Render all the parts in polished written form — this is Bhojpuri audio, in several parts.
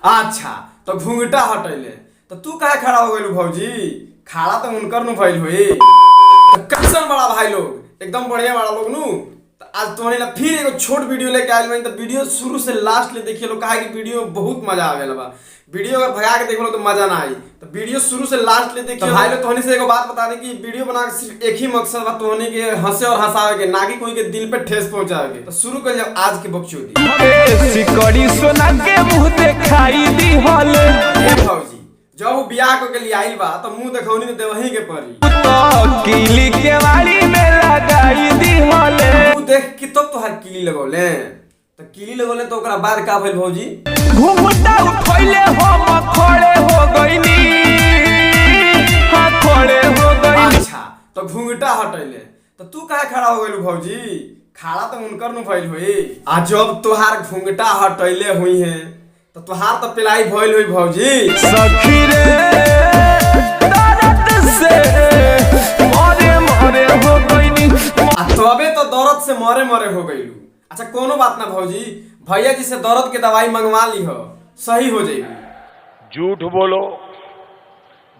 अच्छा तो घूंघटा हटैले तो तू काहे खड़ा हो गइलू भौजी? खाड़ा तो उनकर नु भइल होई। तो कैसन बड़ा भाई लोग, एकदम बढ़िया बड़ा लोग नु। तो आज तुम्हारे लिए फिर एगो छोट वीडियो लेके आइल बानी। तो वीडियो शुरू से लास्ट ले देखिए लोग, काहे कि वीडियो बहुत मजा आवेला बा। वीडियो अगर भगा के देख लो तो मजा ना आई, तो वीडियो शुरू से लास्ट ले देखिए। तो भाई लोग तोहनी से एगो बात बता दे कि वीडियो बना के सिर्फ एक ही मकसद बा, तोहनी के हंसे और हंसावे के, ना कि कोई के दिल पे ठेस पहुंचावे के। तो शुरू कर जब आज के बकचोदी। सिकड़ी सोना के मुंह दिखाई दी हले ए भौजी, जब वो बियाह को के लिए आइल बा तो मुंह देखौनी में देवही के परी। तो किली के वाली में लगाई दी हले। तू देख कि तब तो हर किली लगौले, तो किली लगौले तो ओकरा बाद का भइल भौजी? घूमटा उठैले हम खड़े हो गइनी, हां खड़े हो गइनी। अच्छा तो घूंघटा हटैले तो तू काहे खड़ा हो गइलू भौजी? खाड़ा तो उनकर नु भइल होई। आ जब तोहार घूंघटा हटैले हुई है तो तोहार तो पिलाई भइल होई भौजी। सखी रे दर्द से मरे मरे हो गइनी। आ तबे तो दर्द से मरे मरे हो गइलू। अच्छा कोनो बात ना भौजी, भैया जी से दर्द के दवाई मंगवा ली हो, सही हो जाएगी। झूठ बोलो,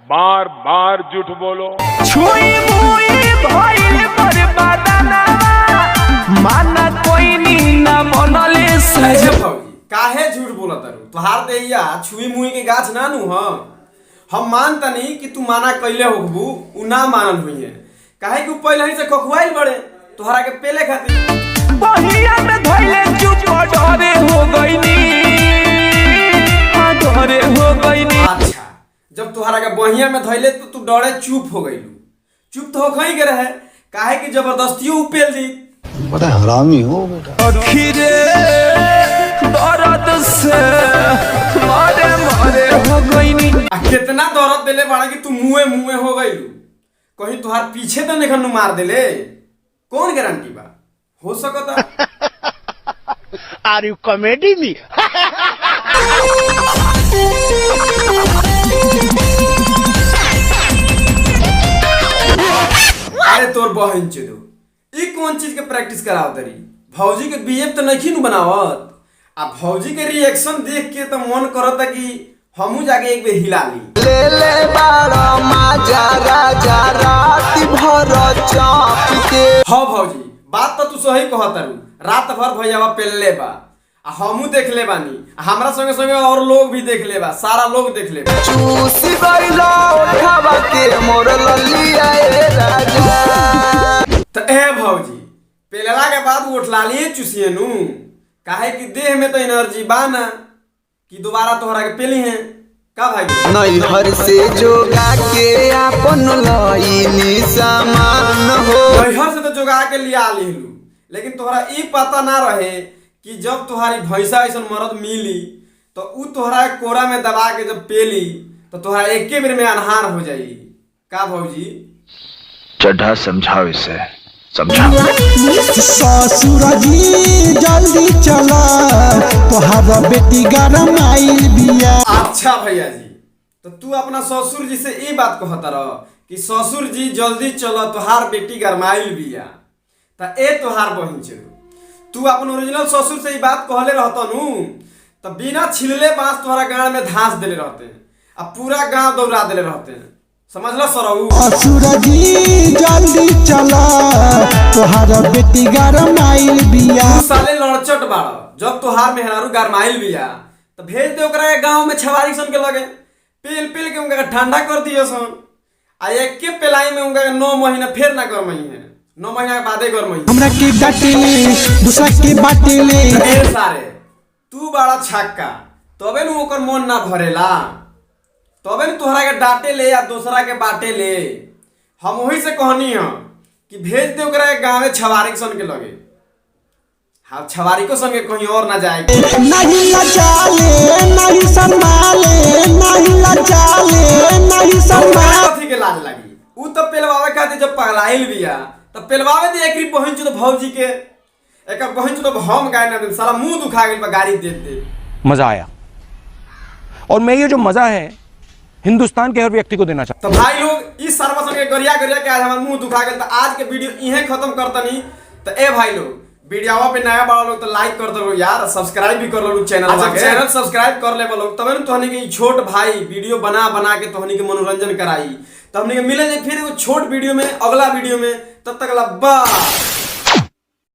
बार बार झूठ बोलो। छुई मुई भइल बर्बादना, माना कोई नी ना मनले से। अरे भौजी काहे झूठ बोलत तारू? तोहार देहिया छुई मुई के गाछ ना नु ह। हम मानतनी कि तू माना कइले होबू, उ ना मानल हुई है। काहे कि उ पहले ही से खखुआइल बड़े तोहरा के पेले खातिर। बहिया में धइले चुप डरे हो गइनी, हां डरे हो गइनी। अच्छा जब तोहरा के बहिया में धइले तो तू डरे चुप हो गइलू। चुप तो होखई के रहे, काहे कि जबरदस्तियों उपेल दी। बड़ा हरामी हो बेटा। अखिरे दर्द से मारे मारे हो गइनी। आ कितना दर्द देले बाड़ा कि तू मुंहे मुंहे हो गइलू। कहीं तोहार पीछे तो निखन नु मार देले, कौन गारंटी बा? हो सकता। आर यू कॉमेडी मी? अरे तोर बहन चेदो, ई कौन चीज के प्रैक्टिस कराव तरी? भौजी के बीएफ तो नहीं नु बनावत। आ भौजी के रिएक्शन देख के तो मन करता कि हमू जाके एक बेर हिला ली। ले ले बाड़ा माजा राजा रात भर चाप के। हाँ भौजी बात तो तू सही कहत तारू। रात भर भैया पेलले बा, आ हमू देख ले बानी, हमरा संगे संगे और लोग भी देख ले बा, सारा लोग देख ले बा। चूस गइलो उठावा के मोर ललिया ए राजा। तो ए भौजी पेलला के बाद उठला लिए चुसिए नु, काहे कि देह में तो एनर्जी बा ना कि दोबारा तोहरा के पेली है का भाई? नैहर से जोगा के अपन लईनी सामान हो। नैहर से तो जोगा के लिया लिहलू, लेकिन तोहरा ई पता ना रहे कि जब तुम्हारी भैंसा ऐसा मर्द मिली तो उ तोहरा कोरा में दबा के जब पेली तो तोहरा एके बेर में अनहार हो जाई का भौजी? चढ़ा समझाओ इसे, समझाओ। ससुर जी जल्दी चला, तोहार बेटी गरम आइल बिया। अच्छा भैया जी, तो तू अपना ससुर जी से ई बात कहता रह कि ससुर जी जल्दी चलो तोहार बेटी गरमाइल बिया। त ए तोहार बहिन चलो, तू अपन ओरिजिनल ससुर से ई बात कहले रहता नु तो बिना छिलले बांस तोहरा गांव में धांस देले रहते, अब पूरा गांव दौड़ा देले रहते। समझला सरऊ? ससुर जी जल्दी चला, तोहार बेटी गरम आइल बिया। तू साले लड़चट बाड़ा, जब तोहार मेहरारू गरमाइल बिया तो भेज दे ओकरा गांव में छवारी सन के लगे, पेल पेल के उनका ठंडा कर दियो सन। आ एक के पेलाई में उनका 9 महीना फिर ना गरमई है, 9 महीना के बादे गरमई। हमरा के डाटेले दूसरा के बाटेले। ए सारे तू बड़ा छक्का, तबे नु ओकर मन ना भरेला, तबे नु तोहरा के डांटे ले या दूसरा के बाटे ले। हम वही से कहनी है कि भेज दे ओकरा गांव में छवारी सन के लगे। हाँ छवारी को संगे कहीं और ना जाए। नहीं लजाले नहीं शर्माले, नहीं लजाले नहीं शर्माले। कथी के लाज लगी? उ तो पेलवावे खातिर जब पगलाइल बिया तो पेलवावे दे। एकरी बहिन चो तो भौजी के, एक बहिन चो तो हम गाय ना दे, साला मुंह दुखा गेल बा गाड़ी देते। मजा आया, और मैं ये जो मजा है हिंदुस्तान के हर व्यक्ति को देना चाहता हूं। तो भाई लोग इस सर्वसन के गरिया गरिया के आज हमार मुंह दुखा गेल। तो आज के वीडियो इहे खत्म करतनी। तो ए भाई लोग वीडियोवा पे नया बड़ा लोग तो लाइक कर दो यार, सब्सक्राइब भी कर लो चैनल के। चैनल सब्सक्राइब कर ले लोग तब न तोहनी के छोट भाई वीडियो बना बना के तोहनी के मनोरंजन कराई। तो हमनी के मिले फिर एगो छोट वीडियो में, अगला वीडियो में, तब तक लब्बा।